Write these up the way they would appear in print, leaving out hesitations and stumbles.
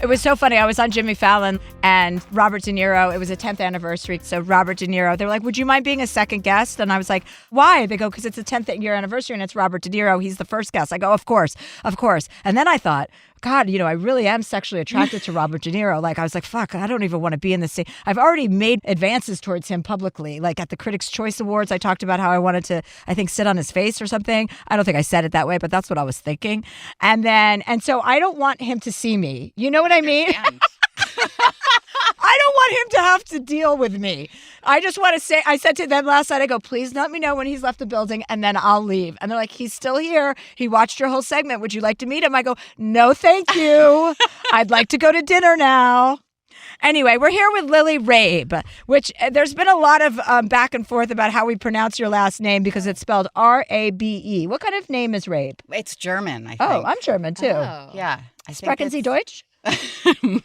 It was so funny. I was on Jimmy Fallon and Robert De Niro. It was a 10th anniversary. So Robert De Niro, they were like, would you mind being a second guest? And I was like, why? They go, because it's a 10th year anniversary and it's Robert De Niro. He's the first guest. I go, of course. And then I thought, God, I really am sexually attracted to Robert De Niro. Like, I was like, fuck, I don't even want to be in the same. I've already made advances towards him publicly. Like at the Critics' Choice Awards, I talked about how I wanted to, I think, sit on his face or something. I don't think I said it that way, but that's what I was thinking. And so I don't want him to see me. You know what I mean? I don't want him to have to deal with me. I just want to say, I said to them last night, I go, please let me know when he's left the building and then I'll leave. And they're like, he's still here. He watched your whole segment. Would you like to meet him? I go, no, thank you. I'd like to go to dinner now. Anyway, we're here with Lily Rabe, which there's been a lot of back and forth about how we pronounce your last name because it's spelled R-A-B-E. What kind of name is Rabe? It's German, I think. Oh, I'm German too. Oh. Yeah. Sprechen Sie Deutsch?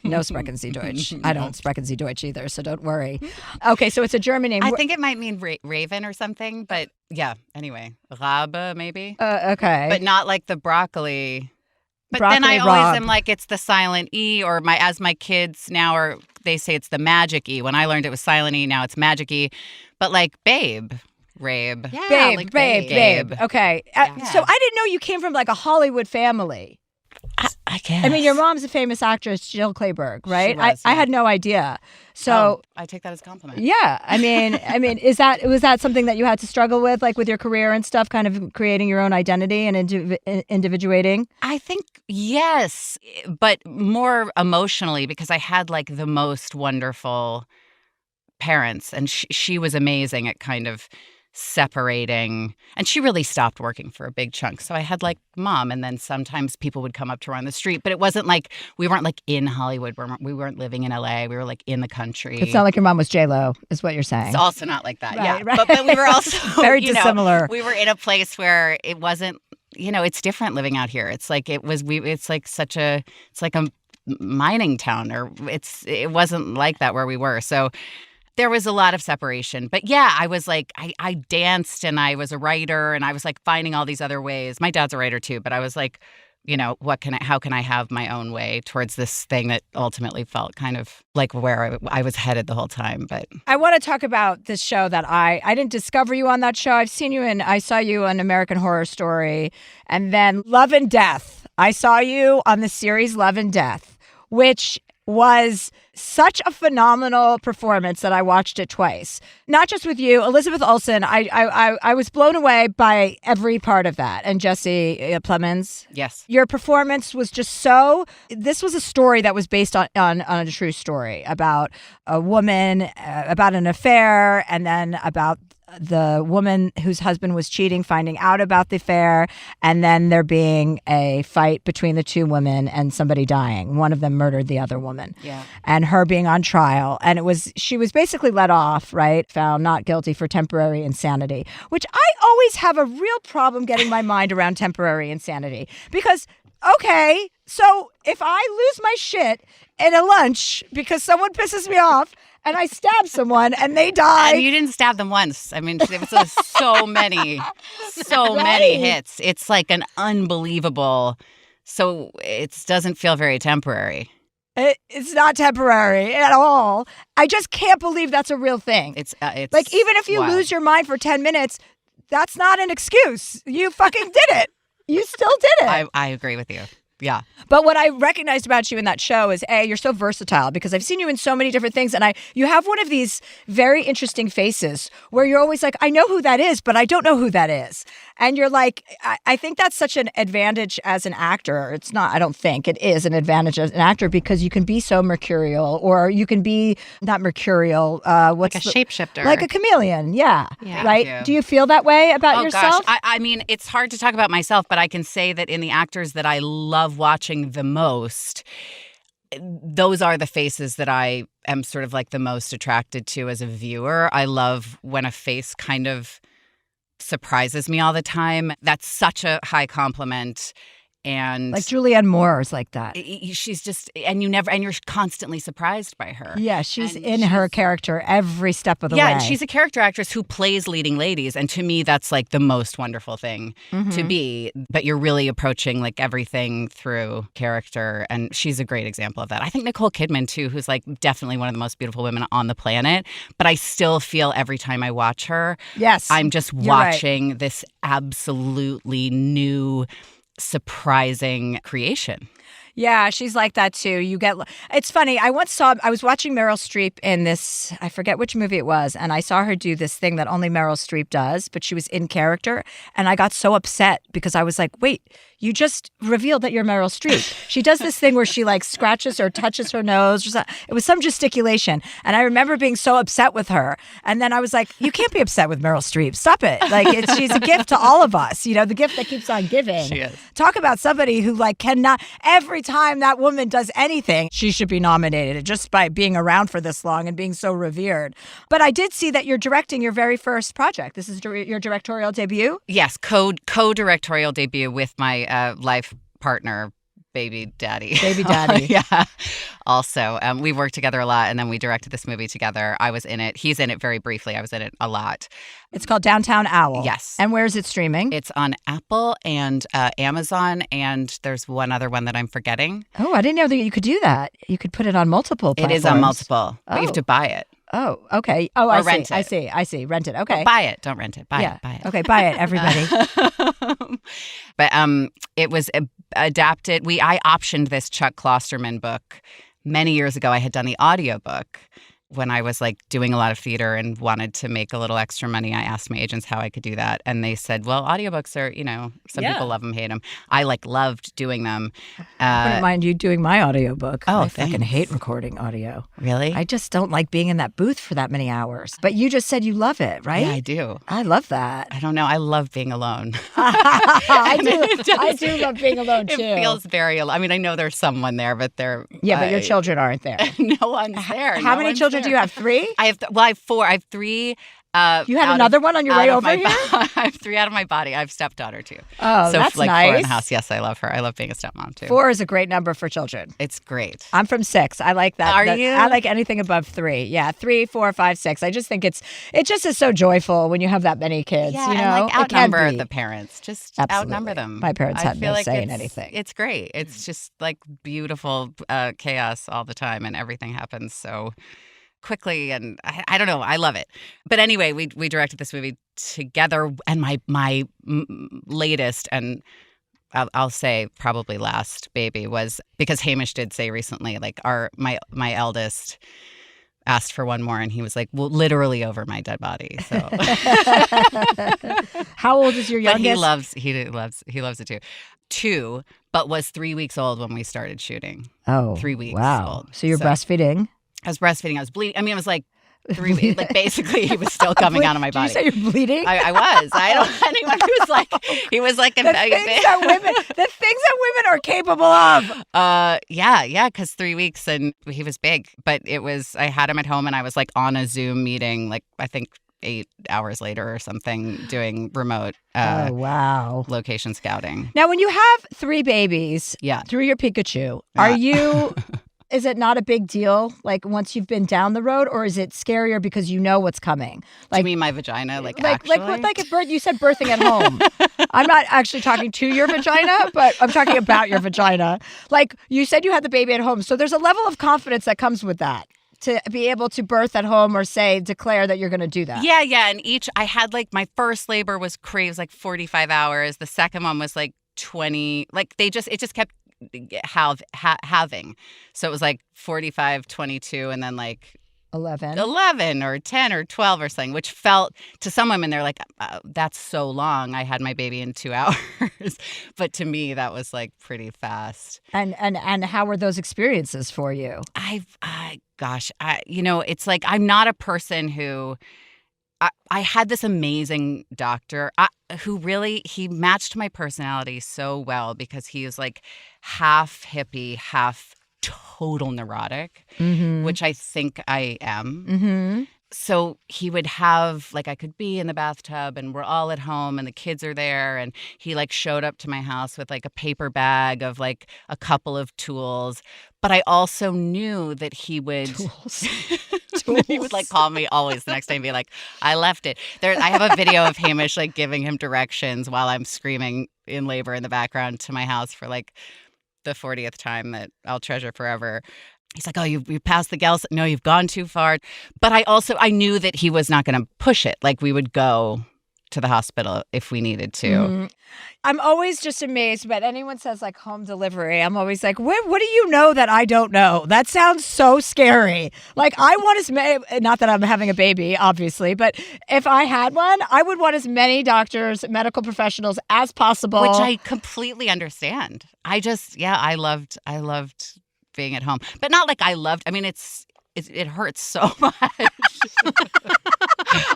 No, Sprechen Sie Deutsch. I don't Sprechen Sie Deutsch either, so don't worry. Okay, so it's a German name. I think it might mean raven or something, but yeah, anyway. Rabe, maybe. Okay. But not like the broccoli. But Broccoli then I always Rob. am like, it's the silent E, or as my kids now are, they say it's the magic E. When I learned it was silent E, now it's magic E. But like Babe. Rabe. Yeah, Babe. Okay. Yeah. So I didn't know you came from like a Hollywood family. I guess. I mean, your mom's a famous actress, Jill Clayburgh, right? She was, I yeah. had no idea. So I take that as a compliment. yeah, I mean, was that something that you had to struggle with, like with your career and stuff, kind of creating your own identity and individuating? I think yes, but more emotionally because I had like the most wonderful parents, and she was amazing at kind of separating, and she really stopped working for a big chunk. So I had like mom, and then sometimes people would come up to her on the street, but it wasn't like we weren't like in Hollywood. We weren't living in LA. We were like in the country. It's not like your mom was J-Lo, is what you're saying. It's also not like that, Right, yeah. right. But we were also very dissimilar. We were in a place where it wasn't. It's different living out here. It's like it's like a mining town, or it wasn't like that where we were. So there was a lot of separation. But yeah, I was like, I danced and I was a writer and I was like finding all these other ways. My dad's a writer too, but I was like, how can I have my own way towards this thing that ultimately felt kind of like where I was headed the whole time. But I want to talk about this show that I didn't discover you on that show. I saw you on American Horror Story, and then Love and Death. I saw you on the series Love and Death, which was such a phenomenal performance that I watched it twice. Not just with you, Elizabeth Olsen. I was blown away by every part of that. And Jesse Plemons. yes. Your performance was just so. This was a story that was based on a true story about a woman, about an affair, and then about the woman whose husband was cheating, finding out about the affair, and then there being a fight between the two women and somebody dying. One of them murdered the other woman. Yeah. And her being on trial. And she was basically let off, right? Found not guilty for temporary insanity, which I always have a real problem getting my mind around temporary insanity. Because, okay, so if I lose my shit in a lunch because someone pisses me off, and I stab someone and they die. And you didn't stab them once. I mean, it was so many hits. It's like an unbelievable. So it doesn't feel very temporary. It's not temporary at all. I just can't believe that's a real thing. It's like, even if you wild. lose your mind for 10 minutes, that's not an excuse. You fucking did it. You still did it. I agree with you. Yeah. But what I recognized about you in that show is, A, you're so versatile because I've seen you in so many different things. And you have one of these very interesting faces where you're always like, I know who that is, but I don't know who that is. And you're like, I think that's such an advantage as an actor. It's not, I don't think it is an advantage as an actor because you can be so mercurial, or you can be not mercurial. Like a shapeshifter. Like a chameleon. Yeah. Right. Thank you. Do you feel that way about yourself? Gosh. I mean, it's hard to talk about myself, but I can say that in the actors that I love watching the most, those are the faces that I am sort of like the most attracted to as a viewer. I love when a face kind of surprises me all the time. That's such a high compliment. And Like Julianne Moore is like that. she's just, and you're constantly surprised by her. Yeah, she's in her character every step of the way. Yeah, and she's a character actress who plays leading ladies. And to me, that's like the most wonderful thing to be. But you're really approaching like everything through character. And she's a great example of that. I think Nicole Kidman, too, who's like definitely one of the most beautiful women on the planet. But I still feel every time I watch her, yes, I'm just watching this absolutely new, surprising creation. Yeah, she's like that too. It's funny. I was watching Meryl Streep in this, I forget which movie it was, and I saw her do this thing that only Meryl Streep does, but she was in character. And I got so upset because I was like, wait, you just revealed that you're Meryl Streep. She does this thing where she like scratches or touches her nose. It was some gesticulation. And I remember being so upset with her. And then I was like, you can't be upset with Meryl Streep. Stop it. Like she's a gift to all of us, the gift that keeps on giving. She is. Talk about somebody who like cannot, every time that woman does anything, she should be nominated just by being around for this long and being so revered. But I did see that you're directing your very first project. This is your directorial debut? Yes, co-directorial debut with my life partner, baby daddy. Baby daddy. Yeah. Also, we worked together a lot, and then we directed this movie together. I was in it. He's in it very briefly. I was in it a lot. It's called Downtown Owl. Yes. And where is it streaming? It's on Apple and Amazon, and there's one other one that I'm forgetting. Oh, I didn't know that you could do that. You could put it on multiple platforms. It is on multiple, but you have to buy it. Oh, okay. Oh, or rent it. I see. Rent it. Okay. Well, buy it. Don't rent it. Buy it. Okay, buy it, everybody. But it was adapted. I optioned this Chuck Klosterman book many years ago. I had done the audiobook when I was like doing a lot of theater and wanted to make a little extra money. I asked my agents how I could do that. And they said, well, audiobooks are, some people love them, hate them. I loved doing them. I wouldn't mind you doing my audiobook. Oh, I fucking hate recording audio. Really? I just don't like being in that booth for that many hours. But you just said you love it, right? Yeah, I do. I love that. I don't know. I love being alone. I do love being alone, too. It feels very alone. I mean, I know there's someone there, but they're... Yeah, but your children aren't there. No one's there. How many children do you have? 3? I have 4. I have 3. You had another one on your way over here? I have 3 out of my body. I have stepdaughter, too. Oh, so that's like nice. 4 in the house. Yes, I love her. I love being a stepmom, too. 4 is a great number for children. It's great. I'm from 6. I like that. Are you? I like anything above 3. Yeah, 3, 4, 5, 6. I just think it just is so joyful when you have that many kids. Yeah, and like outnumber the parents. Just Absolutely. outnumber them. My parents had no say in anything. It's great. It's just like beautiful chaos all the time, and everything happens so quickly, and I don't know. I love it. But anyway, we directed this movie together, and my latest and I'll say probably last baby was because Hamish did say recently, like my eldest asked for one more, and he was like, well, literally over my dead body. So how old is your youngest? But he loves it too. 2, but was 3 weeks old when we started shooting. Oh, 3 weeks wow. old. So you're breastfeeding? I was breastfeeding. I was bleeding. I mean, it was like 3 weeks. Like basically, he was still coming out of my body. Did you say you're bleeding? I was. I don't. Anyone who's like, he was like the things that women are capable of. Yeah. Because 3 weeks and he was big, but I had him at home and I was like on a Zoom meeting, like I think 8 hours later or something, doing remote. Oh, wow. Location scouting. Now, when you have 3 babies, through your Pikachu, are you? Is it not a big deal, like, once you've been down the road, or is it scarier because you know what's coming? Like, do you mean my vagina? Like actually? You said birthing at home. I'm not actually talking to your vagina, but I'm talking about your vagina. Like, you said you had the baby at home. So there's a level of confidence that comes with that, to be able to birth at home or declare that you're going to do that. Yeah. And I had like, my first labor was crazy, was like 45 hours. The second one was like 20. Like it just kept having. So it was like 45, 22, and then like 11 or 10 or 12 or something, which felt to some women, they're like, that's so long. I had my baby in 2 hours. But to me, that was like pretty fast. And how were those experiences for you? It's like, I'm not a person who, I had this amazing doctor who really, he matched my personality so well because he was like half hippie, half total neurotic, which I think I am. so he would have, like, I could be in the bathtub and we're all at home and the kids are there. And he like showed up to my house with like a paper bag of like a couple of tools. But I also knew that he would Tools. he would like call me always the next day and be like, I left it. I have a video of Hamish like giving him directions while I'm screaming in labor in the background to my house for like the 40th time that I'll treasure forever. He's like, oh, you passed the gals. No, you've gone too far. But I knew that he was not going to push it. Like we would go to the hospital if we needed to. Mm-hmm. I'm always just amazed when anyone says like home delivery. I'm always like, what do you know that I don't know? That sounds so scary. Like I want as many, not that I'm having a baby, obviously, but if I had one, I would want as many doctors, medical professionals as possible. Which I completely understand. I loved being at home, but not like I loved. I mean, it hurts so much.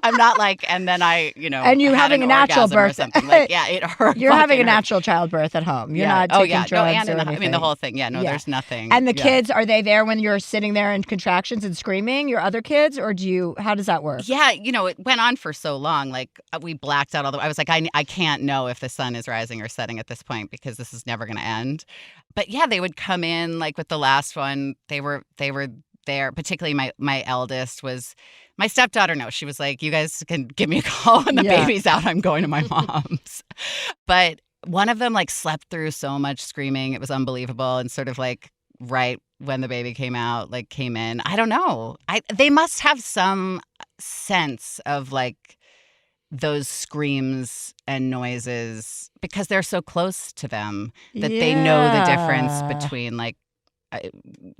I'm not like, and then and you having a natural birth. Or something. Like, yeah, it hurts. You're having a natural childbirth at home. You're not taking drugs or anything. I mean, the whole thing. Yeah, no, there's nothing. And the kids, are they there when you're sitting there in contractions and screaming? Your other kids, or how does that work? Yeah, it went on for so long. Like we blacked out I was like, I can't know if the sun is rising or setting at this point because this is never going to end. But yeah, they would come in like with the last one. They were there. Particularly my eldest was. My stepdaughter, no, she was like, you guys can give me a call when the baby's out. I'm going to my mom's. But one of them like slept through so much screaming. It was unbelievable. And sort of like right when the baby came out, like came in. I don't know. They must have some sense of like those screams and noises because they're so close to them that they know the difference between like,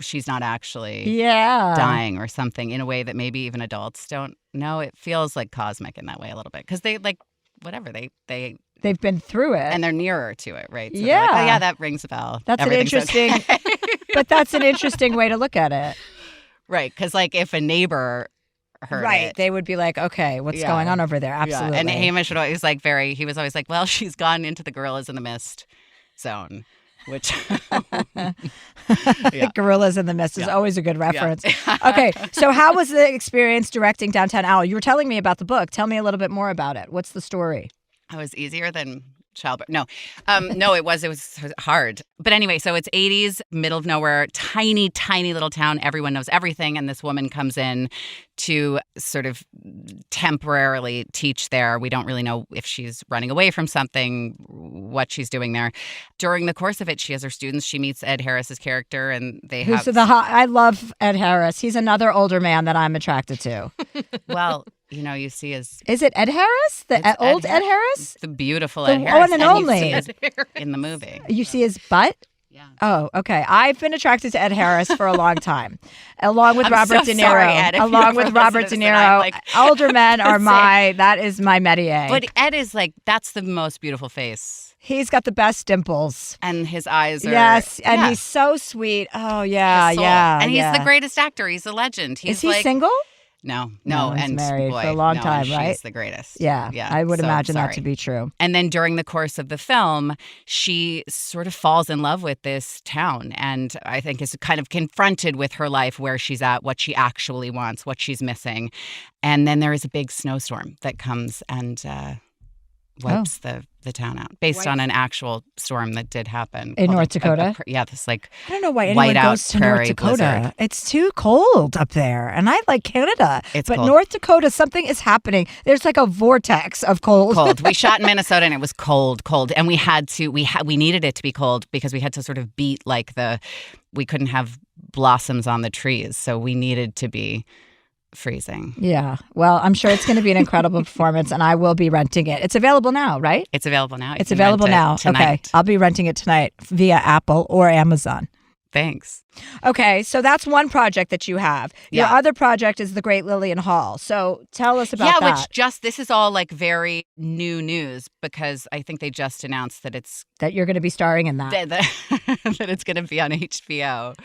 she's not actually dying or something in a way that maybe even adults don't know. It feels like cosmic in that way a little bit because they like whatever they've been through it and they're nearer to it, right? So like, oh yeah, that rings a bell. That's an interesting, okay. But that's an interesting way to look at it, right? Because like if a neighbor heard it, they would be like, okay, what's going on over there? Absolutely. And Hamish would always he was always like, well, she's gone into the Gorillas in the Mist zone. Which Gorillas in the Mist is always a good reference. Okay, so how was the experience directing Downtown Owl? You were telling me about the book. Tell me a little bit more about it. What's the story? It was easier than childbirth. No, it was hard. But anyway, so it's 80s, middle of nowhere, tiny, tiny little town. Everyone knows everything. And this woman comes in to sort of temporarily teach there. We don't really know if she's running away from something, what she's doing there. During the course of it, she has her students. She meets Ed Harris's character and they have... I love Ed Harris. He's another older man that I'm attracted to. Well... you see his... Is it Ed Harris? The old Ed Harris? The beautiful Ed Harris. One and only. You see in the movie. You see his butt? Yeah. Oh, okay. I've been attracted to Ed Harris for a long time, along with Robert De Niro. Sorry, Ed, along with Robert De Niro. Older men are that is my métier. But Ed is like, that's the most beautiful face. He's got the best dimples. And his eyes are... Yes, and he's so sweet. Oh, yeah. And he's the greatest actor. He's a legend. Is he single? No, he's and married for a long time, right? She's the greatest. Yeah, I would imagine that to be true. And then during the course of the film, she sort of falls in love with this town and I think is kind of confronted with her life, where she's at, what she actually wants, what she's missing. And then there is a big snowstorm that comes and wipes the town out based on an actual storm that did happen in North Dakota. This like I don't know why anyone goes to North Dakota. Blizzard. It's too cold up there, and I like Canada. But cold. North Dakota, something is happening. There's like a vortex of cold. We shot in Minnesota, and it was cold, and we had to. We needed it to be cold because we had to sort of beat like we couldn't have blossoms on the trees, so we needed to be freezing. Yeah. Well, I'm sure it's going to be an incredible performance, and I will be renting it. It's available now, right? It's available now. It's available now. Okay. I'll be renting it tonight via Apple or Amazon. Thanks. Okay, so that's one project that you have. Your other project is The Great Lillian Hall. So tell us about that. Yeah, this is all like very new news because I think they just announced that that you're going to be starring in that. That it's going to be on HBO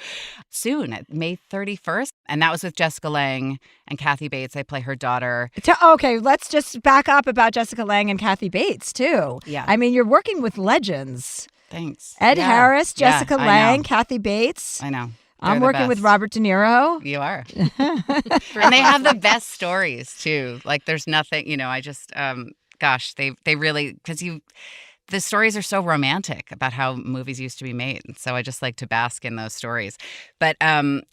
soon, at May 31st. And that was with Jessica Lange and Kathy Bates. I play her daughter. Okay, let's just back up about Jessica Lange and Kathy Bates, too. Yeah. I mean, you're working with legends. Thanks. Ed Harris, Jessica Lange, Kathy Bates. I know. I'm working with Robert De Niro. You are. And they have the best stories too. Like there's nothing, I just gosh, they really, because the stories are so romantic about how movies used to be made. And so I just like to bask in those stories. But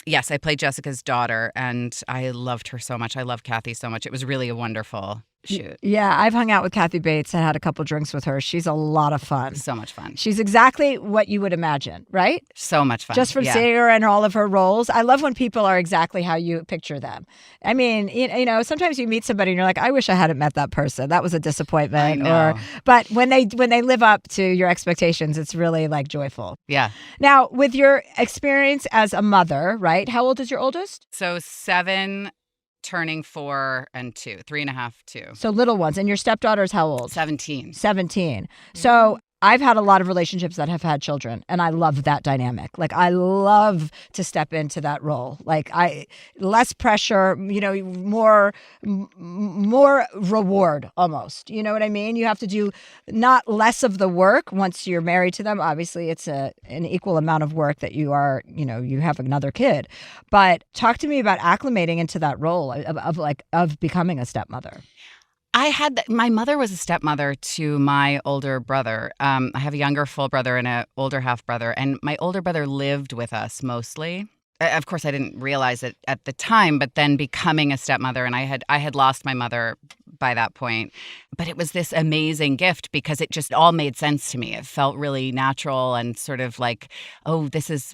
yes, I played Jessica's daughter and I loved her so much. I love Kathy so much. It was really a wonderful shoot. Yeah, I've hung out with Kathy Bates and had a couple drinks with her. She's a lot of fun. So much fun. She's exactly what you would imagine, right? So much fun. Just from seeing her and all of her roles. I love when people are exactly how you picture them. I mean, sometimes you meet somebody and you're like, I wish I hadn't met that person. That was a disappointment. I know. But when they live up to your expectations, it's really like joyful. Yeah. Now, with your experience as a mother, right? How old is your oldest? So 7, turning 4 and 2, 3.5, 2. So little ones. And your stepdaughter's how old? 17. 17. So I've had a lot of relationships that have had children, and I love that dynamic. Like, I love to step into that role. Like, less pressure, more reward almost. You know what I mean? You have to do not less of the work once you're married to them. Obviously, it's an equal amount of work that you are, you have another kid. But talk to me about acclimating into that role of becoming a stepmother. My mother was a stepmother to my older brother. I have a younger full brother and an older half brother. And my older brother lived with us mostly. Of course, I didn't realize it at the time, but then becoming a stepmother, and I had lost my mother by that point. But it was this amazing gift because it just all made sense to me. It felt really natural and sort of like, oh, this is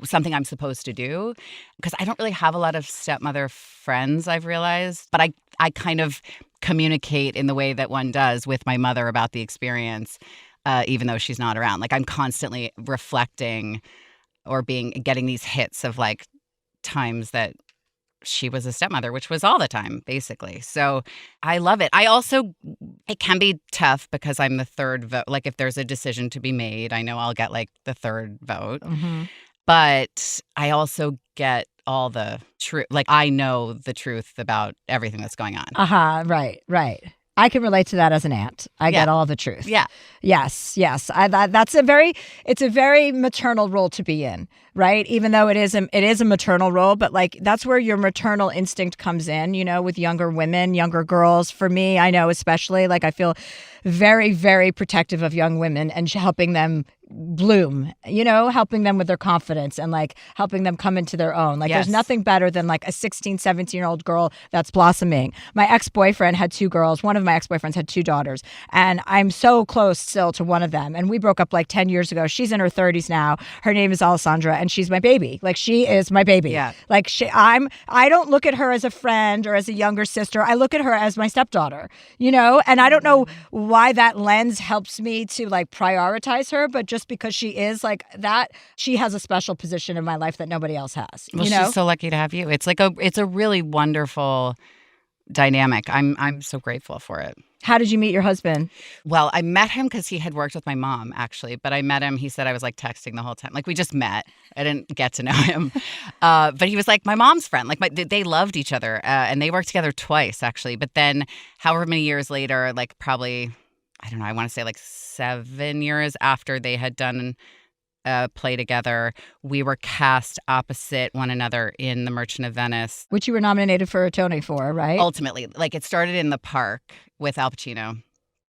something I'm supposed to do. Because I don't really have a lot of stepmother friends, I've realized. But I kind of communicate in the way that one does with my mother about the experience, even though she's not around. Like I'm constantly reflecting or getting these hits of like times that she was a stepmother, which was all the time, basically. So I love it. It can be tough because I'm the third vote. Like if there's a decision to be made, I know I'll get like the third vote. Mm-hmm. But I also get all the truth. Like I know the truth about everything that's going on. Right. I can relate to that as an aunt. I get all the truth. Yeah. Yes. It's a very maternal role to be in, right? Even though it is a maternal role, but like that's where your maternal instinct comes in, with younger women, younger girls. For me, I know especially like I feel very, very protective of young women and helping them bloom, helping them with their confidence and like helping them come into their own. Like there's nothing better than like a 16, 17-year-old girl that's blossoming. My ex-boyfriend had 2 girls. One of my ex-boyfriends had 2 daughters. And I'm so close still to one of them. And we broke up like 10 years ago. She's in her 30s now. Her name is Alessandra and she's my baby. Like she is my baby. Yeah. Like I don't look at her as a friend or as a younger sister. I look at her as my stepdaughter, and I don't know why that lens helps me to like prioritize her, but just because she is like that, she has a special position in my life that nobody else has. Well, she's so lucky to have you. It's like it's a really wonderful dynamic. I'm so grateful for it. How did you meet your husband? Well, I met him because he had worked with my mom, actually. But I met him. He said I was like texting the whole time. Like we just met. I didn't get to know him. But he was like my mom's friend. Like they loved each other. And they worked together twice, actually. But then however many years later, like probably, I don't know, I want to say like 7 years after they had done a play together, we were cast opposite one another in The Merchant of Venice. Which you were nominated for a Tony for, right? Ultimately. Like it started in the park with Al Pacino.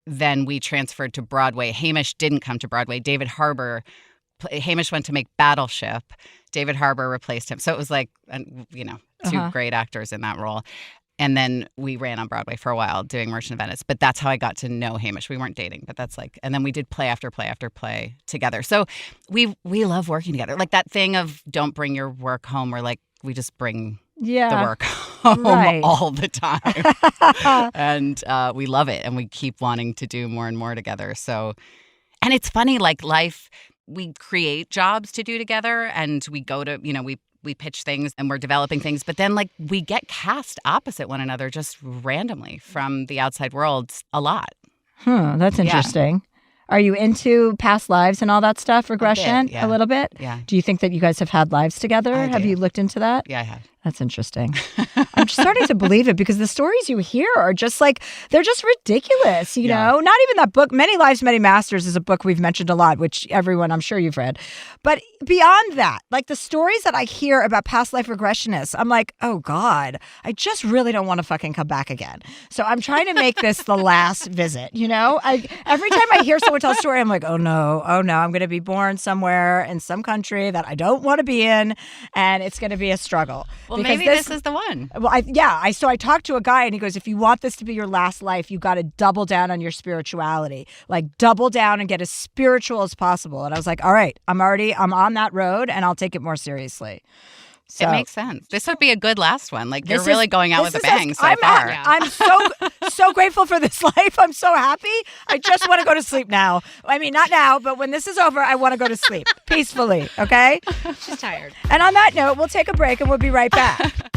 Then we transferred to Broadway. Hamish didn't come to Broadway. Hamish went to make Battleship. David Harbour replaced him. So it was like, 2 great actors in that role. And then we ran on Broadway for a while doing Merchant of Venice. But that's how I got to know Hamish. We weren't dating, but that's like, and then we did play after play after play together. So we love working together. Like that thing of don't bring your work home. We're like, we just bring the work home all the time. And we love it. And we keep wanting to do more and more together. So, and it's funny, like life, we create jobs to do together and we go to, we pitch things and we're developing things, but then like we get cast opposite one another just randomly from the outside world a lot. That's interesting. Are you into past lives and all that stuff, regression? yeah. A little bit? Yeah. Do you think that you guys have had lives together? I Have do. you looked into that? Yeah, I have. That's interesting. I'm starting to believe it because the stories you hear are just like, they're just ridiculous, you know? Not even that book, Many Lives, Many Masters is a book we've mentioned a lot, which everyone, I'm sure you've read. But beyond that, like the stories that I hear about past life regressionists, I'm like, oh God, I just really don't want to fucking come back again. So I'm trying to make this the last visit, you know? Every time I hear someone tell a story, I'm like, oh no, I'm going to be born somewhere in some country that I don't want to be in, and it's going to be a struggle. Well, maybe this is the one. Well, so I talked to a guy and he goes, if you want this to be your last life, you got to double down on your spirituality, like double down and get as spiritual as possible. And I was like, all right, I'm on that road and I'll take it more seriously. So, it makes sense. This would be a good last one. Like you're really going out with a bang so far. I'm so grateful for this life. I'm so happy. I just want to go to sleep now. I mean, not now, but when this is over, I want to go to sleep peacefully. Okay? She's tired. And on that note, we'll take a break and we'll be right back.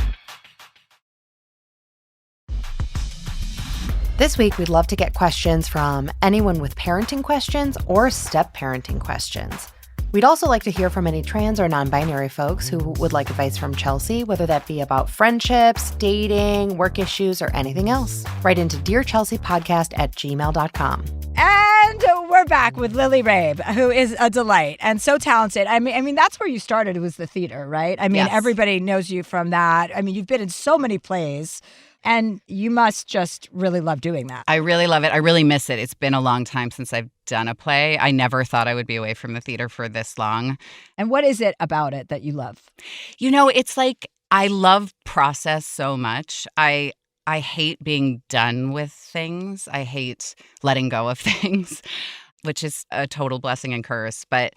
This week, we'd love to get questions from anyone with parenting questions or step-parenting questions. We'd also like to hear from any trans or non-binary folks who would like advice from Chelsea, whether that be about friendships, dating, work issues, or anything else. Write into dearchelseapodcast@gmail.com. And we're back with Lily Rabe, who is a delight and so talented. I mean, that's where you started, was the theater, right? I mean, Everybody knows you from that. I mean, you've been in so many plays. And you must just really love doing that. I really love it. I really miss it. It's been a long time since I've done a play. I never thought I would be away from the theater for this long. And what is it about it that you love? You know, it's like I love process so much. I hate being done with things. I hate letting go of things, which is a total blessing and curse. But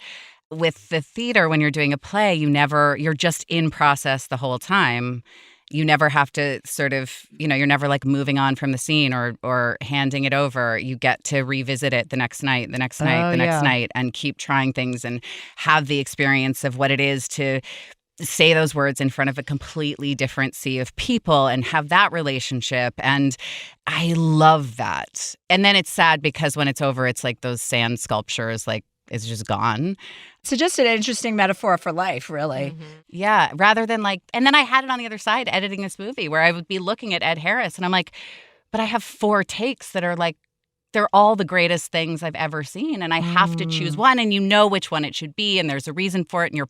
with the theater, when you're doing a play, you're just in process the whole time. You never have to sort of, you're never like moving on from the scene or handing it over. You get to revisit it the next night, next night, and keep trying things and have the experience of what it is to say those words in front of a completely different sea of people and have that relationship. And I love that. And then it's sad because when it's over, it's like those sand sculptures, like, it's just gone. So just an interesting metaphor for life, really. Mm-hmm. Yeah, rather than like, and then I had it on the other side editing this movie where I would be looking at Ed Harris and I'm like, but I have 4 takes that are like, they're all the greatest things I've ever seen. And I have to choose one, and you know which one it should be. And there's a reason for it. And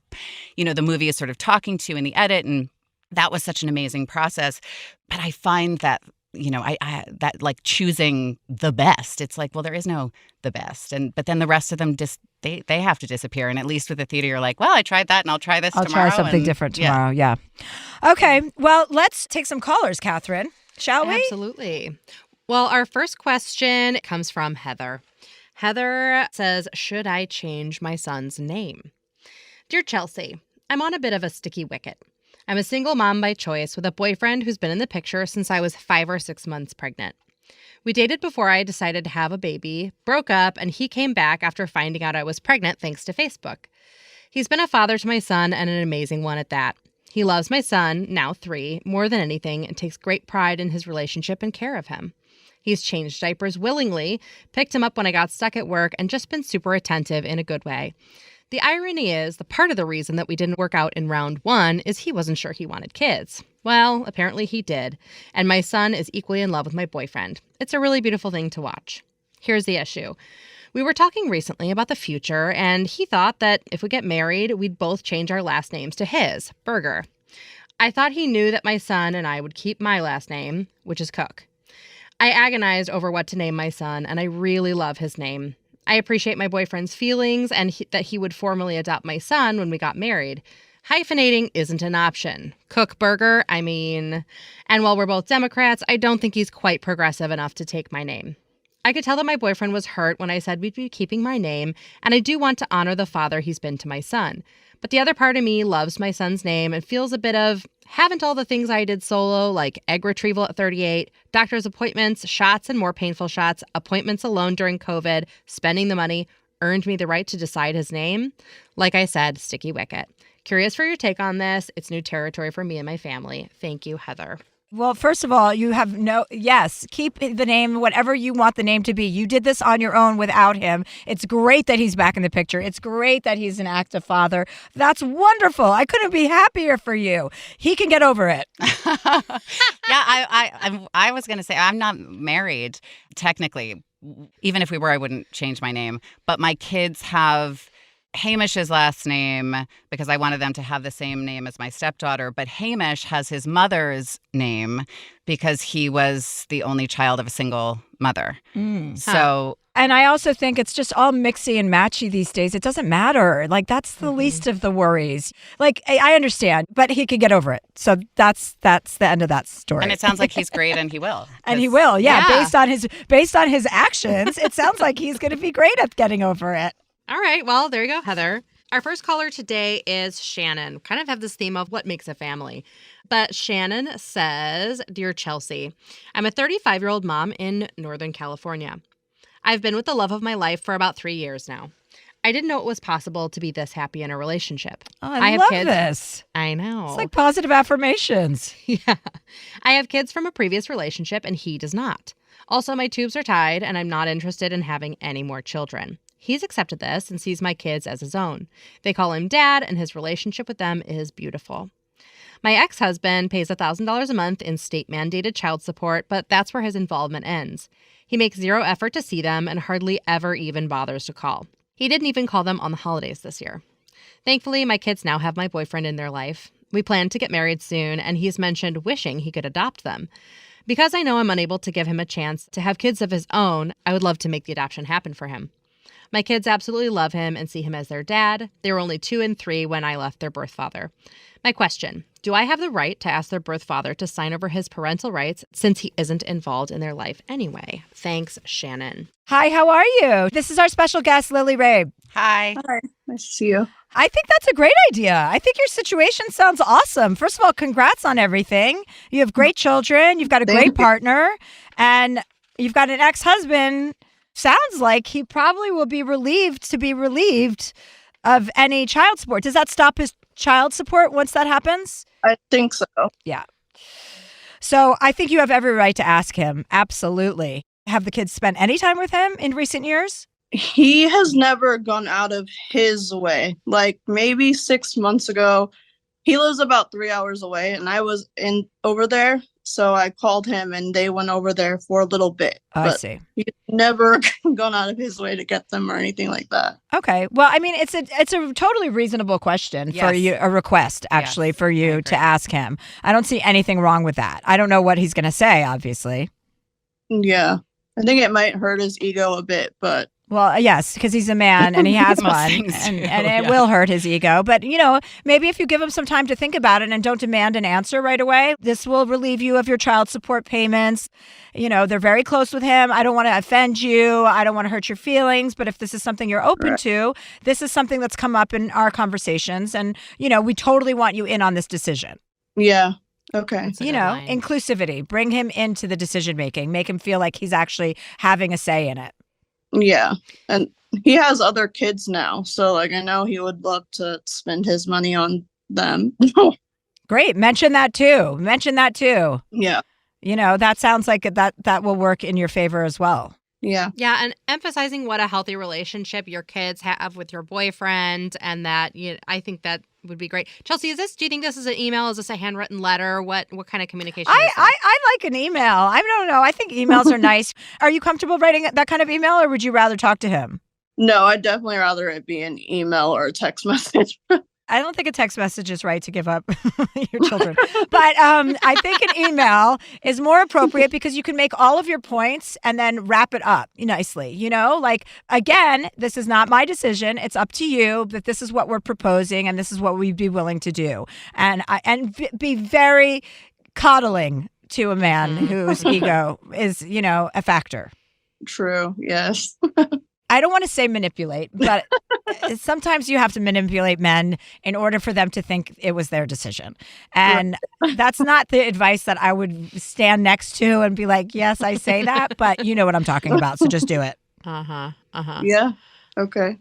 the movie is sort of talking to you in the edit. And that was such an amazing process. But I find that, I that like choosing the best, it's like, well, there is no the best. But then the rest of them just, they have to disappear. And at least with the theater, you're like, well, I tried that and I'll try this tomorrow. I'll try something different tomorrow. Yeah. Okay. Well, let's take some callers, Catherine. Shall we? Absolutely. Well, our first question comes from Heather. Heather says, should I change my son's name? Dear Chelsea, I'm on a bit of a sticky wicket. I'm a single mom by choice with a boyfriend who's been in the picture since I was 5 or 6 months pregnant. We dated before I decided to have a baby, broke up, and he came back after finding out I was pregnant thanks to Facebook. He's been a father to my son, and an amazing one at that. He loves my son, now 3, more than anything, and takes great pride in his relationship and care of him. He's changed diapers willingly, picked him up when I got stuck at work, and just been super attentive in a good way. The irony is, the part of the reason that we didn't work out in round 1 is he wasn't sure he wanted kids. Well, apparently he did, and my son is equally in love with my boyfriend. It's a really beautiful thing to watch. Here's the issue. We were talking recently about the future, and he thought that if we get married, we'd both change our last names to his, Berger. I thought he knew that my son and I would keep my last name, which is Cook. I agonized over what to name my son, and I really love his name. I appreciate my boyfriend's feelings and that he would formally adopt my son when we got married. Hyphenating isn't an option. Cook Burger, and while we're both Democrats, I don't think he's quite progressive enough to take my name. I could tell that my boyfriend was hurt when I said we'd be keeping my name, and I do want to honor the father he's been to my son. But the other part of me loves my son's name and feels a bit of, haven't all the things I did solo, like egg retrieval at 38, doctor's appointments, shots and more painful shots, appointments alone during COVID, spending the money, earned me the right to decide his name? Like I said, sticky wicket. Curious for your take on this. It's new territory for me and my family. Thank you, Heather. Well, first of all, keep the name, whatever you want the name to be. You did this on your own without him. It's great that he's back in the picture. It's great that he's an active father. That's wonderful. I couldn't be happier for you. He can get over it. I was going to say, I'm not married, technically. Even if we were, I wouldn't change my name. But my kids have Hamish's last name because I wanted them to have the same name as my stepdaughter. But Hamish has his mother's name because he was the only child of a single mother. So... And I also think it's just all mixy and matchy these days. It doesn't matter. Like, that's the least of the worries. Like, I understand, but he could get over it. So that's the end of that story. And it sounds like he's great, and he will. And he will, yeah. Based on his actions, it sounds like he's going to be great at getting over it. All right. Well, there you go, Heather. Our first caller today is Shannon. Kind of have this theme of what makes a family. But Shannon says, Dear Chelsea, I'm a 35-year-old mom in Northern California. I've been with the love of my life for about 3 years now. I didn't know it was possible to be this happy in a relationship. Oh, I love this. I know. It's like positive affirmations. Yeah. I have kids from a previous relationship and he does not. Also, my tubes are tied and I'm not interested in having any more children. He's accepted this and sees my kids as his own. They call him dad and his relationship with them is beautiful. My ex-husband pays $1,000 a month in state-mandated child support, but that's where his involvement ends. He makes zero effort to see them and hardly ever even bothers to call. He didn't even call them on the holidays this year. Thankfully, my kids now have my boyfriend in their life. We plan to get married soon, and he's mentioned wishing he could adopt them. Because I know I'm unable to give him a chance to have kids of his own, I would love to make the adoption happen for him. My kids absolutely love him and see him as their dad. They were only 2 and 3 when I left their birth father. My question, do I have the right to ask their birth father to sign over his parental rights since he isn't involved in their life anyway? Thanks, Shannon. Hi, how are you? This is our special guest, Lily Rabe. Hi. Hi, nice to see you. I think that's a great idea. I think your situation sounds awesome. First of all, congrats on everything. You have great children. You've got a great partner. And you've got an ex-husband. Sounds like he probably will be relieved of any child support. Does that stop his child support once that happens? I think so. Yeah. So I think you have every right to ask him. Absolutely. Have the kids spent any time with him in recent years? He has never gone out of his way. Like maybe 6 months ago, he lives about 3 hours away and I was over there. So I called him and they went over there for a little bit. I see. He's never gone out of his way to get them or anything like that. Okay. Well, I mean, it's a totally reasonable question for you, a request actually for you to ask him. I don't see anything wrong with that. I don't know what he's going to say, obviously. Yeah. I think it might hurt his ego a bit, but. Well, yes, because he's a man and he has one, and it will hurt his ego. But, maybe if you give him some time to think about it and don't demand an answer right away, this will relieve you of your child support payments. They're very close with him. I don't want to offend you. I don't want to hurt your feelings. But if this is something you're open to, this is something that's come up in our conversations. And, we totally want you in on this decision. Yeah. Okay. Inclusivity. Bring him into the decision making. Make him feel like he's actually having a say in it. Yeah. And he has other kids now. So I know he would love to spend his money on them. Great. Mention that too. Yeah. That sounds like that will work in your favor as well. Yeah. Yeah. And emphasizing what a healthy relationship your kids have with your boyfriend and that, I think that would be great. Chelsea, do you think this is an email? Is this a handwritten letter? What kind of communication is this? I like an email. I don't know. I think emails are nice. Are you comfortable writing that kind of email or would you rather talk to him? No, I'd definitely rather it be an email or a text message. I don't think a text message is right to give up your children. But I think an email is more appropriate because you can make all of your points and then wrap it up nicely. Again, this is not my decision. It's up to you, but this is what we're proposing and this is what we'd be willing to do. And be very coddling to a man whose ego is, a factor. True. Yes. I don't want to say manipulate, but sometimes you have to manipulate men in order for them to think it was their decision. And that's not the advice that I would stand next to and be like, yes, I say that, but you know what I'm talking about. So just do it. Yeah. Okay.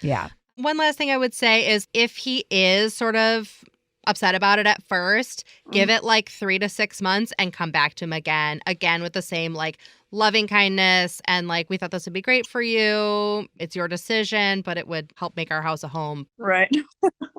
Yeah. One last thing I would say is if he is sort of upset about it at first, give it like 3 to 6 months and come back to him again with the same like loving kindness and like, we thought this would be great for you. It's your decision, but it would help make our house a home. Right.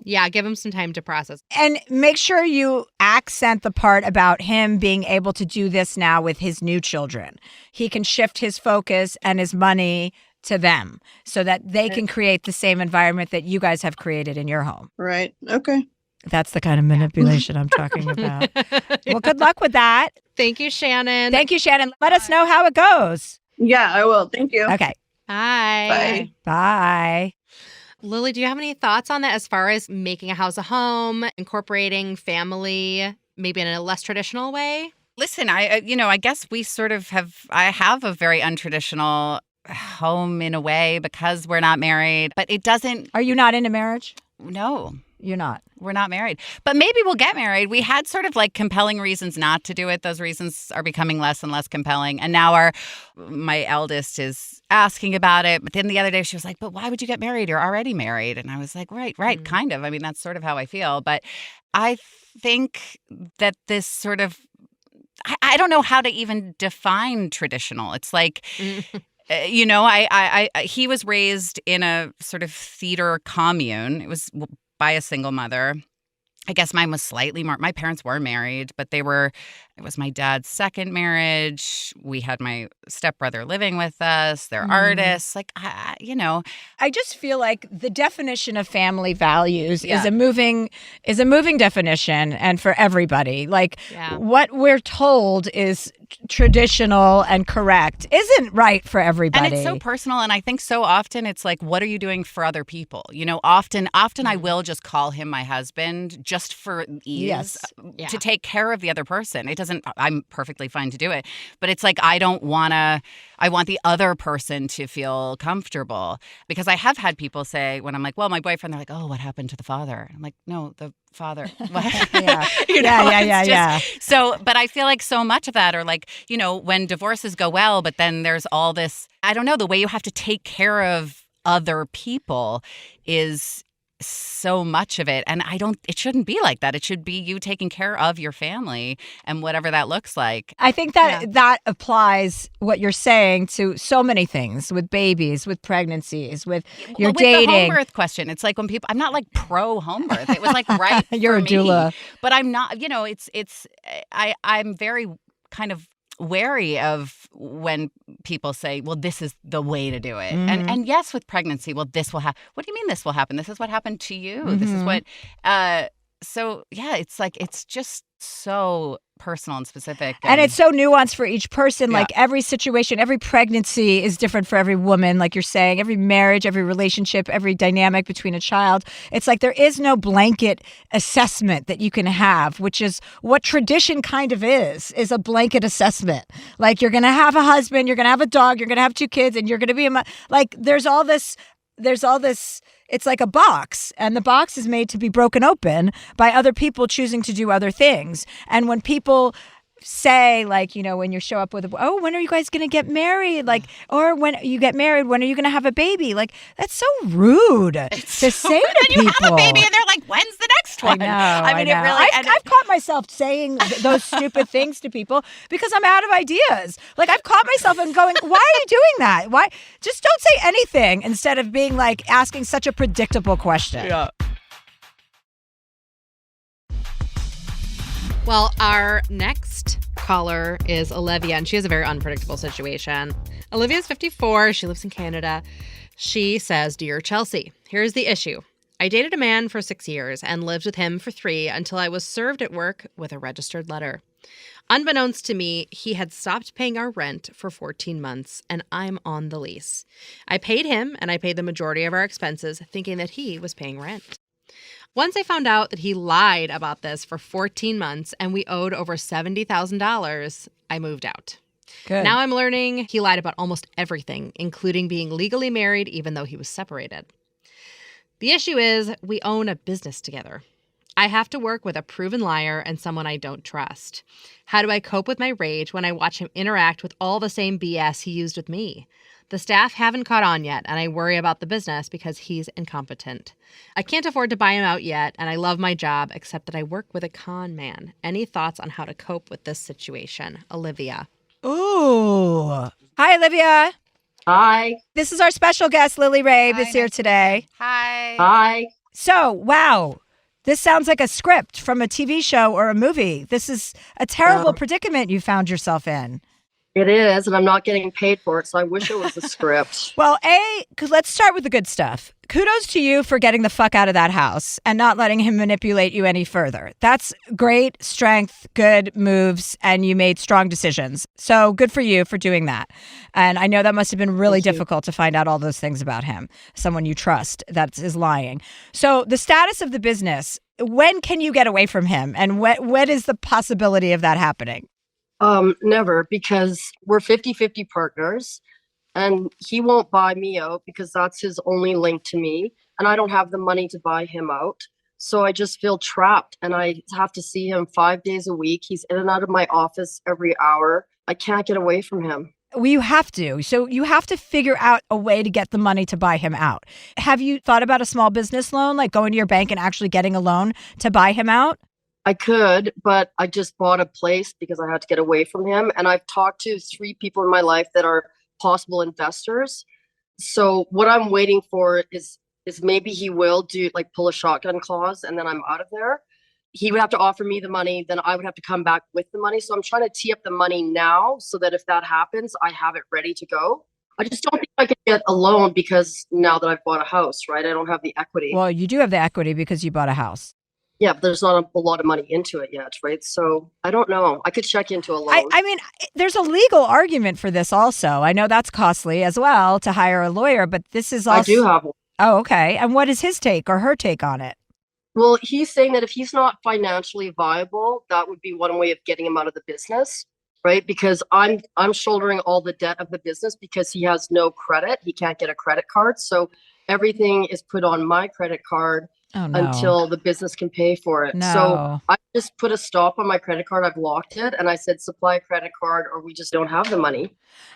Yeah, give him some time to process. And make sure you accent the part about him being able to do this now with his new children. He can shift his focus and his money to them so that they can create the same environment that you guys have created in your home. Right. Okay. That's the kind of manipulation I'm talking about. Well, good luck with that. Thank you, Shannon. Thank you, Shannon. Let us know how it goes. Yeah, I will. Thank you. Okay. Bye. Bye. Bye. Lily, do you have any thoughts on that as far as making a house a home, incorporating family, maybe in a less traditional way? Listen, I guess we sort of I have a very untraditional home in a way because we're not married, but it doesn't. Are you not into marriage? No. You're not. We're not married. But maybe we'll get married. We had sort of like compelling reasons not to do it. Those reasons are becoming less and less compelling. And now my eldest is asking about it. But then the other day she was like, but why would you get married? You're already married. And I was like, right, kind of. I mean, that's sort of how I feel. But I think that this sort of, I don't know how to even define traditional. It's like, he was raised in a sort of theater commune. It was by a single mother. I guess mine was slightly more. My parents were married, but it was my dad's second marriage. We had my stepbrother living with us. They're artists. Like, I just feel like the definition of family values is a moving definition, and for everybody. Like what we're told is traditional and correct isn't right for everybody. And it's so personal. And I think so often it's like, what are you doing for other people? Often I will just call him my husband just for ease to take care of the other person. I'm perfectly fine to do it. But it's like, I want the other person to feel comfortable, because I have had people say when I'm like, well, my boyfriend, they're like, oh, what happened to the father? I'm like, no, the father. Yeah. So, but I feel like so much of that, or like, when divorces go well, but then there's all this, I don't know, the way you have to take care of other people is so much of it. And it shouldn't be like that. It should be you taking care of your family and whatever that looks like. I think that applies what you're saying to so many things, with babies, with pregnancies, with your dating. With the home birth question, it's like when people, I'm not like pro home birth. It was like right You're for a doula. Me, but I'm not, I'm very kind of wary of when people say, well, this is the way to do it. And yes, with pregnancy, well, this will happen. What do you mean this will happen? This is what happened to you. This is what, so yeah, it's like, it's just so personal and specific. And it's so nuanced for each person. Like every situation, every pregnancy is different for every woman. Like you're saying, every marriage, every relationship, every dynamic between a child. It's like there is no blanket assessment that you can have, which is what tradition kind of is a blanket assessment. Like you're going to have a husband, you're going to have a dog, you're going to have 2 kids, and you're going to be like there's all this. It's like a box, and the box is made to be broken open by other people choosing to do other things. And when people say, like, when you show up with, oh, when are you guys going to get married? Like, or when you get married, when are you going to have a baby? Like, that's so rude to say to people. And you have a baby and they're like, when's the next one? I know. It really, I've caught myself saying those stupid things to people because I'm out of ideas. Like, I've caught myself and going, why are you doing that? Why? Just don't say anything instead of being like asking such a predictable question. Yeah. Well, our next caller is Olivia, and she has a very unpredictable situation. Olivia is 54. She lives in Canada. She says, Dear Chelsea, here's the issue. I dated a man for 6 years and lived with him for 3 until I was served at work with a registered letter. Unbeknownst to me, he had stopped paying our rent for 14 months, and I'm on the lease. I paid him, and I paid the majority of our expenses, thinking that he was paying rent. Once I found out that he lied about this for 14 months and we owed over $70,000, I moved out. Good. Now I'm learning he lied about almost everything, including being legally married even though he was separated. The issue is we own a business together. I have to work with a proven liar and someone I don't trust. How do I cope with my rage when I watch him interact with all the same BS he used with me? The staff haven't caught on yet, and I worry about the business because he's incompetent. I can't afford to buy him out yet, and I love my job, except that I work with a con man. Any thoughts on how to cope with this situation? Olivia. Ooh. Hi, Olivia. Hi. This is our special guest, Lily Rabe, is here today. Hi. Hi. So, wow. This sounds like a script from a TV show or a movie. This is a terrible predicament you found yourself in. It is, and I'm not getting paid for it, so I wish it was a script. Well, let's start with the good stuff. Kudos to you for getting the fuck out of that house and not letting him manipulate you any further. That's great strength, good moves, and you made strong decisions. So good for you for doing that. And I know that must have been really difficult to find out all those things about him, someone you trust that is lying. So the status of the business, when can you get away from him? And what is the possibility of that happening? Never, because we're 50-50 partners, and he won't buy me out because that's his only link to me, and I don't have the money to buy him out. So I just feel trapped, and I have to see him 5 days a week. He's in and out of my office every hour. I can't get away from him. Well, you have to. So you have to figure out a way to get the money to buy him out. Have you thought about a small business loan, like going to your bank and actually getting a loan to buy him out? I could, but I just bought a place because I had to get away from him. And I've talked to 3 people in my life that are possible investors. So what I'm waiting for is maybe he will pull a shotgun clause, and then I'm out of there. He would have to offer me the money, then I would have to come back with the money. So I'm trying to tee up the money now so that if that happens, I have it ready to go. I just don't think I could get a loan because now that I've bought a house, right? I don't have the equity. Well, you do have the equity because you bought a house. Yeah, but there's not a lot of money into it yet, right? So I don't know. I could check into a loan. I mean, there's a legal argument for this also. I know that's costly as well to hire a lawyer, but this is also... I do have one. Oh, okay. And what is his take or her take on it? Well, he's saying that if he's not financially viable, that would be one way of getting him out of the business, right? Because I'm shouldering all the debt of the business because he has no credit. He can't get a credit card. So everything is put on my credit card. Oh, no. Until the business can pay for it. No. So I just put a stop on my credit card. I've locked it. And I said, supply a credit card or we just don't have the money.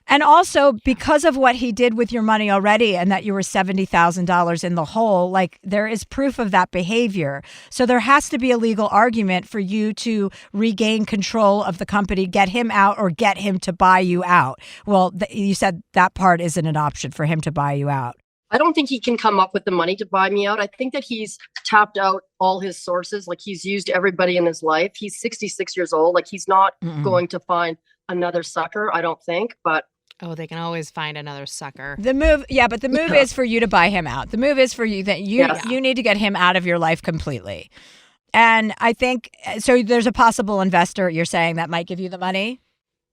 And also because of what he did with your money already and that you were $70,000 in the hole, like there is proof of that behavior. So there has to be a legal argument for you to regain control of the company, get him out or get him to buy you out. Well, you said that part isn't an option for him to buy you out. I don't think he can come up with the money to buy me out. I think that he's tapped out all his sources. Like he's used everybody in his life. He's 66 years old. Like he's not going to find another sucker, I don't think. But oh, they can always find another sucker. The move is for you to buy him out. The move is for you that you need to get him out of your life completely. And I think so. There's a possible investor you're saying that might give you the money.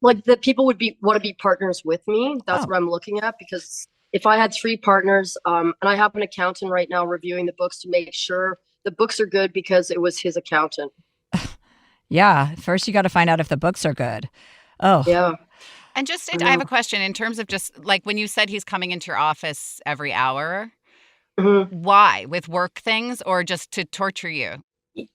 Like the people want to be partners with me. That's what I'm looking at because. If I had 3 partners, and I have an accountant right now reviewing the books to make sure the books are good because it was his accountant. Yeah. First, you got to find out if the books are good. Oh. Yeah. And I have a question in terms of just like when you said he's coming into your office every hour, why? With work things or just to torture you?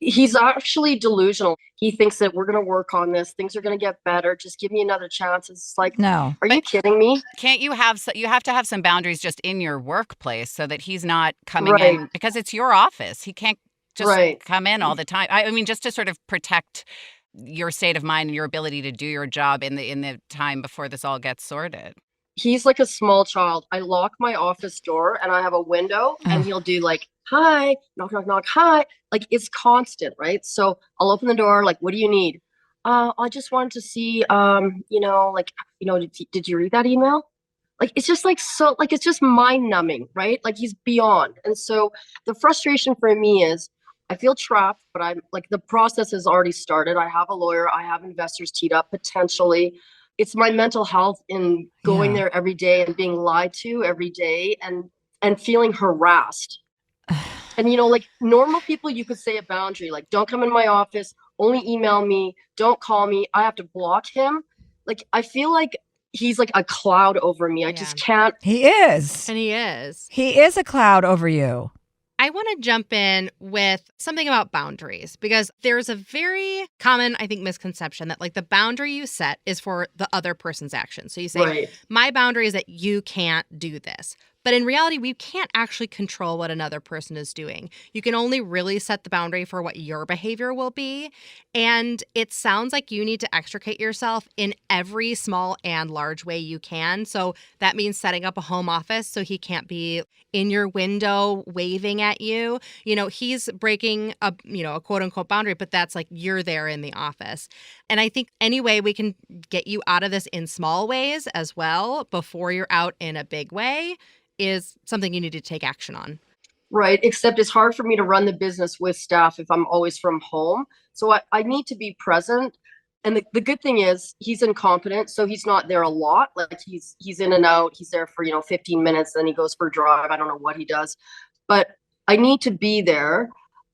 He's actually delusional. He thinks that we're going to work on this. Things are going to get better. Just give me another chance. It's like, no. Are you kidding me? Can't you have to have some boundaries just in your workplace so that he's not coming in because it's your office. He can't just come in all the time. I mean, just to sort of protect your state of mind and your ability to do your job in the time before this all gets sorted. He's like a small child. I lock my office door and I have a window and he'll do like, hi, knock, knock, knock, hi. Like it's constant, right? So I'll open the door, like, what do you need? I just wanted to see, did you read that email? Like, it's just like, so like, it's just mind numbing, right? Like he's beyond. And so the frustration for me is I feel trapped, but I'm like, the process has already started. I have a lawyer. I have investors teed up potentially. It's my mental health in going there every day and being lied to every day and feeling harassed. And, like normal people, you could say a boundary, like don't come in my office, only email me, don't call me. I have to block him. Like, I feel like he's like a cloud over me. I just can't. He is. And he is. He is a cloud over you. I want to jump in with something about boundaries because there's a very common, I think, misconception that like the boundary you set is for the other person's action. So you say, Right. my boundary is that you can't do this. But in reality, we can't actually control what another person is doing. You can only really set the boundary for what your behavior will be. And it sounds like you need to extricate yourself in every small and large way you can. So that means setting up a home office so he can't be in your window waving at you. You know, he's breaking a quote unquote boundary, but that's like you're there in the office. And I think any way we can get you out of this in small ways as well before you're out in a big way is something you need to take action on. Right. Except it's hard for me to run the business with staff if I'm always from home. So I need to be present. And the good thing is he's incompetent. So he's not there a lot. Like he's in and out. He's there for, 15 minutes. Then he goes for a drive. I don't know what he does, but I need to be there.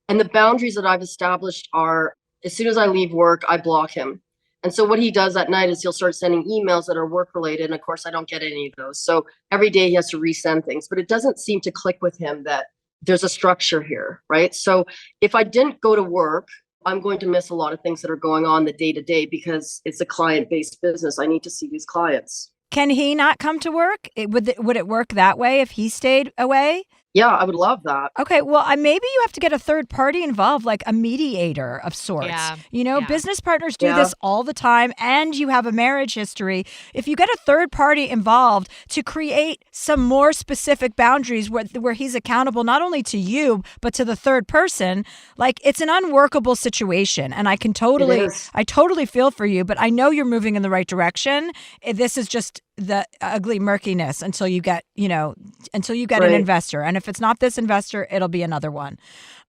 And the boundaries that I've established are as soon as I leave work, I block him. And so what he does at night is he'll start sending emails that are work related. And of course, I don't get any of those. So every day he has to resend things, but it doesn't seem to click with him that there's a structure here, right? So if I didn't go to work, I'm going to miss a lot of things that are going on the day to day because it's a client-based business. I need to see these clients. Can he not come to work? Would it work that way if he stayed away? Yeah, I would love that. Okay, well, maybe you have to get a third party involved, like a mediator of sorts. Yeah. Business partners do this all the time, and you have a marriage history. If you get a third party involved to create some more specific boundaries where he's accountable not only to you, but to the third person, like it's an unworkable situation. And I totally feel for you, but I know you're moving in the right direction. This is just the ugly murkiness until you get an investor. And if it's not this investor, it'll be another one.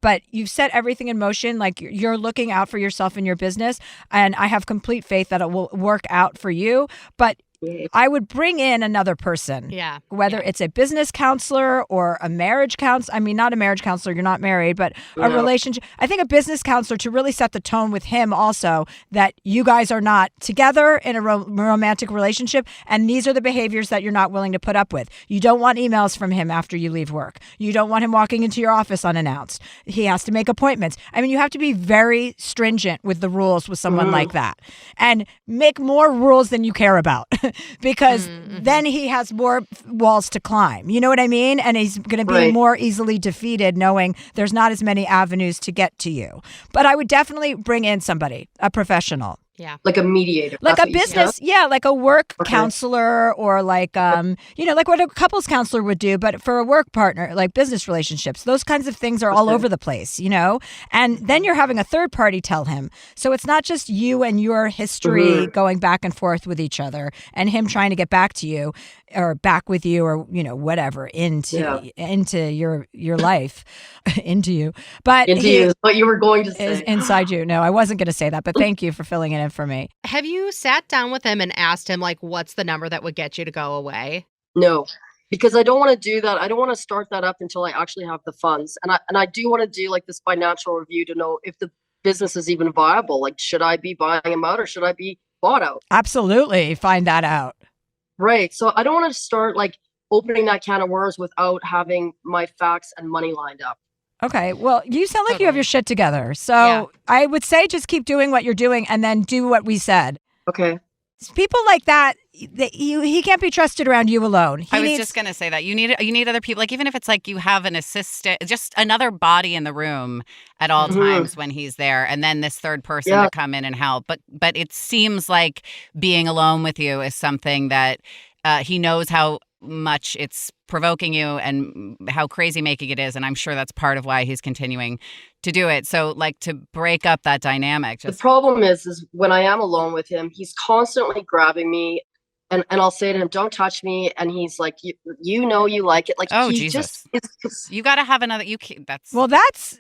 But you've set everything in motion. Like you're looking out for yourself and your business. And I have complete faith that it will work out for you. But I would bring in another person. Yeah. Whether it's a business counselor or a marriage counselor. I mean, not a marriage counselor, you're not married, but a relationship. I think a business counselor to really set the tone with him also that you guys are not together in a romantic relationship. And these are the behaviors that you're not willing to put up with. You don't want emails from him after you leave work. You don't want him walking into your office unannounced. He has to make appointments. I mean, you have to be very stringent with the rules with someone like that and make more rules than you care about. Because then he has more walls to climb. You know what I mean? And he's going to be more easily defeated knowing there's not as many avenues to get to you. But I would definitely bring in somebody, a professional. Yeah. Like a mediator. Like a business, like a work counselor or like what a couples counselor would do, but for a work partner, like business relationships, those kinds of things are all over the place, and then you're having a third party tell him. So it's not just you and your history going back and forth with each other and him trying to get back to you or back with you or, whatever into your life, into you. But into you is what you were going to say. Inside you. No, I wasn't going to say that, but thank you for filling it in for me. Have you sat down with him and asked him, like, what's the number that would get you to go away? No, because I don't want to do that. I don't want to start that up until I actually have the funds. And I do want to do like this financial review to know if the business is even viable. Like, should I be buying him out or should I be bought out? Absolutely. Find that out. Right. So I don't want to start like opening that can of worms without having my facts and money lined up. Okay. Well, you sound like you have your shit together. So I would say just keep doing what you're doing and then do what we said. Okay. People like that, he can't be trusted around you alone. I was just going to say that. You need other people. Like, even if it's like you have an assistant, just another body in the room at all times when he's there. And then this third person to come in and help. But it seems like being alone with you is something that he knows how much it's provoking you and how crazy making it is. And I'm sure that's part of why he's continuing to do it. So like to break up that dynamic. The problem is when I am alone with him, he's constantly grabbing me and I'll say to him, don't touch me. And he's like, you know, you like it. Like, oh, Jesus. You got to have another,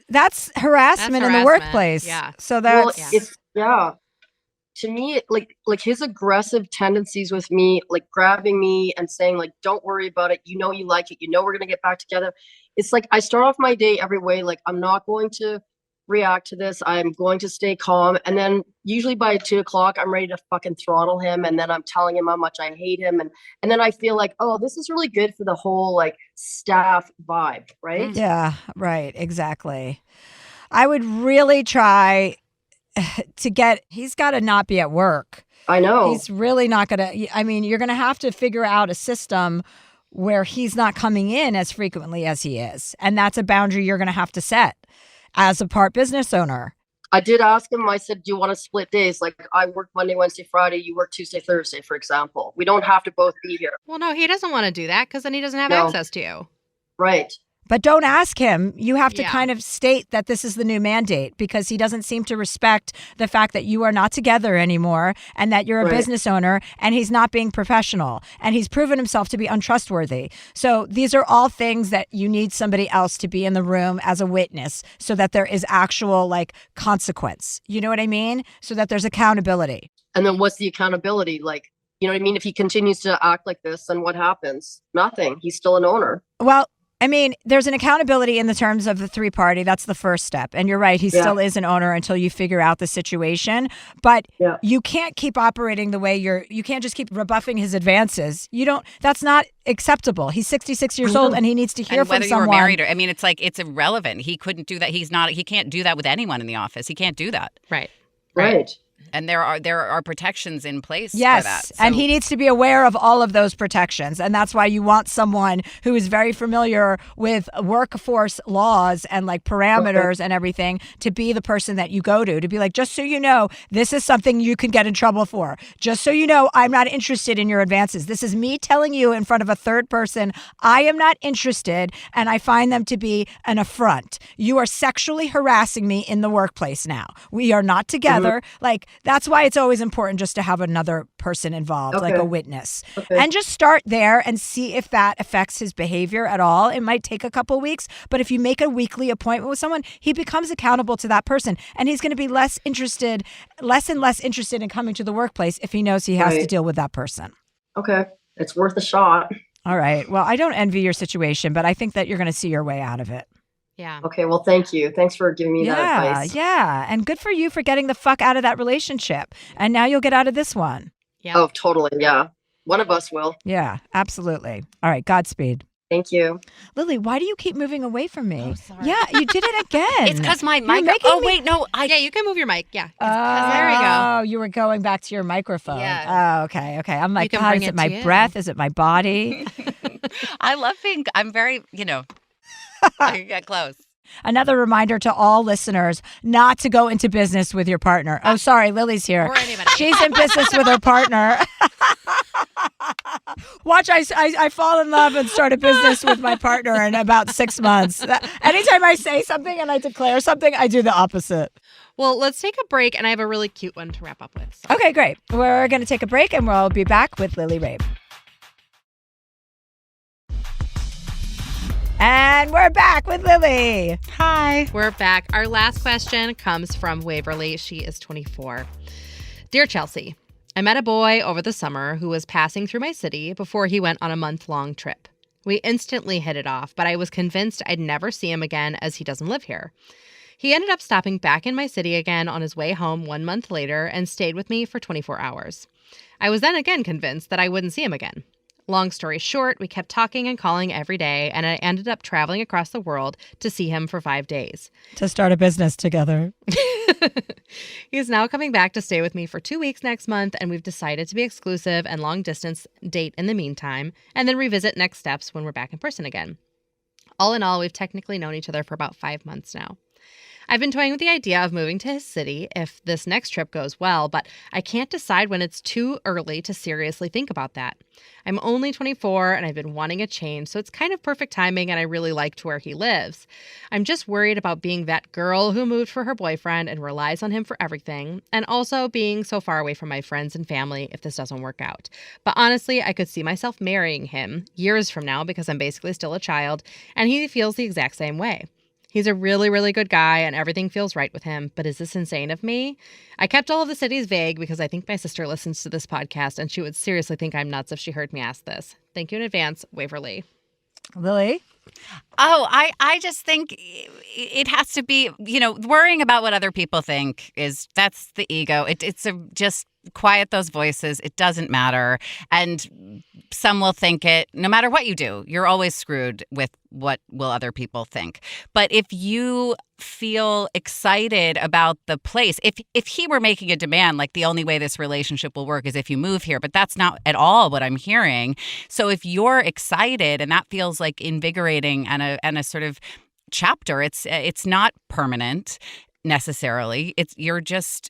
that's harassment in the workplace. Yeah. So that's, to me, like his aggressive tendencies with me, like grabbing me and saying like, don't worry about it. You know, you like it. You know, we're going to get back together. It's like, I start off my day every way. Like, I'm not going to react to this. I'm going to stay calm. And then usually by 2 o'clock, I'm ready to fucking throttle him. And then I'm telling him how much I hate him. And then I feel like, oh, this is really good for the whole like staff vibe, right? Yeah, right. Exactly. I would really try he's got to not be at work. I know. He's really not going to, I mean, you're going to have to figure out a system where he's not coming in as frequently as he is. And that's a boundary you're going to have to set as a part business owner. I did ask him, I said, do you want to split days? Like I work Monday, Wednesday, Friday, you work Tuesday, Thursday, for example. We don't have to both be here. Well, no, he doesn't want to do that because then he doesn't have No. access to you. Right. But don't ask him. You have to Yeah. kind of state that this is the new mandate because he doesn't seem to respect the fact that you are not together anymore and that you're a Right. business owner and he's not being professional and he's proven himself to be untrustworthy. So these are all things that you need somebody else to be in the room as a witness so that there is actual like consequence. You know what I mean? So that there's accountability. And then what's the accountability? Like, you know what I mean? If he continues to act like this, then what happens? Nothing. He's still an owner. Well, I mean, there's an accountability in the terms of the 3-party. That's the first step. And you're right. He still is an owner until you figure out the situation. But you can't keep operating the way you can't just keep rebuffing his advances. That's not acceptable. He's 66 years old and he needs to hear and from whether someone. you were married or, I mean, it's irrelevant. He couldn't do that. He can't do that with anyone in the office. He can't do that. Right. Right. And there are protections in place for Yes, that. So, and he needs to be aware of all of those protections. And that's why you want someone who is very familiar with workforce laws and like parameters and everything to be the person that you go to be like, just so you know, this is something you can get in trouble for. Just so you know, I'm not interested in your advances. This is me telling you in front of a third person, I am not interested and I find them to be an affront. You are sexually harassing me in the workplace now. We are not together. Like, that's why it's always important just to have another person involved, like a witness. And just start there and see if that affects his behavior at all. It might take a couple weeks, but if you make a weekly appointment with someone, he becomes accountable to that person. And he's going to be less and less interested in coming to the workplace if he knows he has to deal with that person. Okay. It's worth a shot. All right. Well, I don't envy your situation, but I think that you're going to see your way out of it. Yeah. Okay. Well, thank you. Thanks for giving me that advice. Yeah. And good for you for getting the fuck out of that relationship. And now you'll get out of this one. Yeah. Oh, totally. Yeah. One of us will. Yeah, absolutely. All right. Godspeed. Thank you. Lily, why do you keep moving away from me? Oh, sorry. Yeah, you did it again. it's because my You're mic. making Oh me- wait, no. Yeah, you can move your mic. Yeah. There we go. Oh, you were going back to your microphone. Yeah. Oh, okay. Okay. I'm like, can God, bring is it it my to you. breath? Is it my body? I love being. I'm very. I get close. Another reminder to all listeners not to go into business with your partner. Oh, sorry. Lily's here. Or anybody. She's in business with her partner. Watch, I fall in love and start a business with my partner in about 6 months. Anytime I say something and I declare something, I do the opposite. Well, let's take a break, and I have a really cute one to wrap up with. So. Okay, great. We're going to take a break and we'll be back with Lily Rabe. And we're back with Lily. Hi. We're back. Our last question comes from Waverly. She is 24. Dear Chelsea, I met a boy over the summer who was passing through my city before he went on a month-long trip. We instantly hit it off, but I was convinced I'd never see him again as he doesn't live here. He ended up stopping back in my city again on his way home 1 month later and stayed with me for 24 hours. I was then again convinced that I wouldn't see him again. Long story short, we kept talking and calling every day, and I ended up traveling across the world to see him for 5 days. To start a business together. He's now coming back to stay with me for 2 weeks next month, and we've decided to be exclusive and long distance date in the meantime, and then revisit next steps when we're back in person again. All in all, we've technically known each other for about 5 months now. I've been toying with the idea of moving to his city if this next trip goes well, but I can't decide when it's too early to seriously think about that. I'm only 24 and I've been wanting a change, so it's kind of perfect timing and I really liked where he lives. I'm just worried about being that girl who moved for her boyfriend and relies on him for everything, and also being so far away from my friends and family if this doesn't work out. But honestly, I could see myself marrying him years from now because I'm basically still a child, and he feels the exact same way. He's a really, really good guy and everything feels right with him, but is this insane of me? I kept all of the cities vague because I think my sister listens to this podcast and she would seriously think I'm nuts if she heard me ask this. Thank you in advance, Waverly. Lily? Oh, I just think it has to be, worrying about what other people think that's the ego. Just quiet those voices. It doesn't matter. And some will think it, no matter what you do, you're always screwed with what will other people think. But if you feel excited about the place, if he were making a demand, like the only way this relationship will work is if you move here, but that's not at all what I'm hearing. So if you're excited and that feels like invigorating and a sort of chapter, it's not permanent necessarily. You're just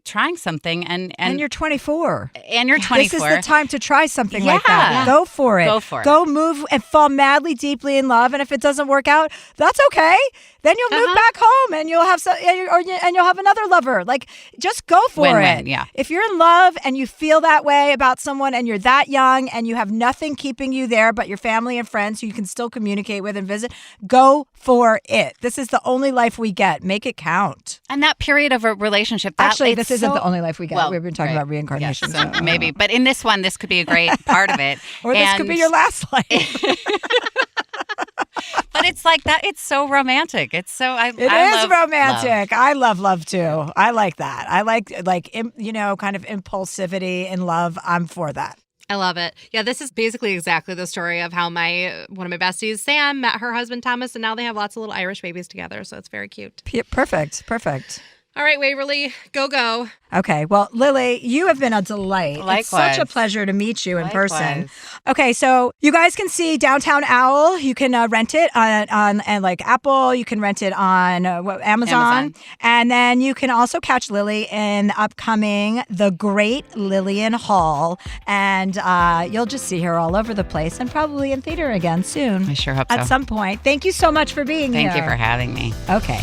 trying something and you're 24. And you're 24. This is the time to try something like Yeah. that. Go for it. Go for it. Go move and fall madly, deeply in love. And if it doesn't work out, that's okay. Then you'll move back home and you'll have and you'll have another lover. Like, just go for Win-win, it. yeah. If you're in love and you feel that way about someone and you're that young and you have nothing keeping you there but your family and friends who you can still communicate with and visit, go for it. This is the only life we get. Make it count. And that period of a relationship. Actually, this isn't the only life we get. Well, We've been talking about reincarnation. Yes, so maybe. But in this one, this could be a great part of it. Or this could be your last life. But it's like that. It's so romantic. It's so It is romantic. Love. I love love too. I like that. I like kind of impulsivity in love. I'm for that. I love it. Yeah, this is basically exactly the story of how one of my besties, Sam, met her husband Thomas, and now they have lots of little Irish babies together. So it's very cute. Perfect. All right, Waverly, go. Okay. Well, Lily, you have been a delight. Likewise. It's such a pleasure to meet you in person. Okay, so you guys can see Downtown Owl. You can rent it on like Apple. You can rent it on Amazon. And then you can also catch Lily in the upcoming The Great Lillian Hall. And you'll just see her all over the place and probably in theater again soon. I sure hope so. At some point. Thank you so much for being here. Thank you for having me. Okay.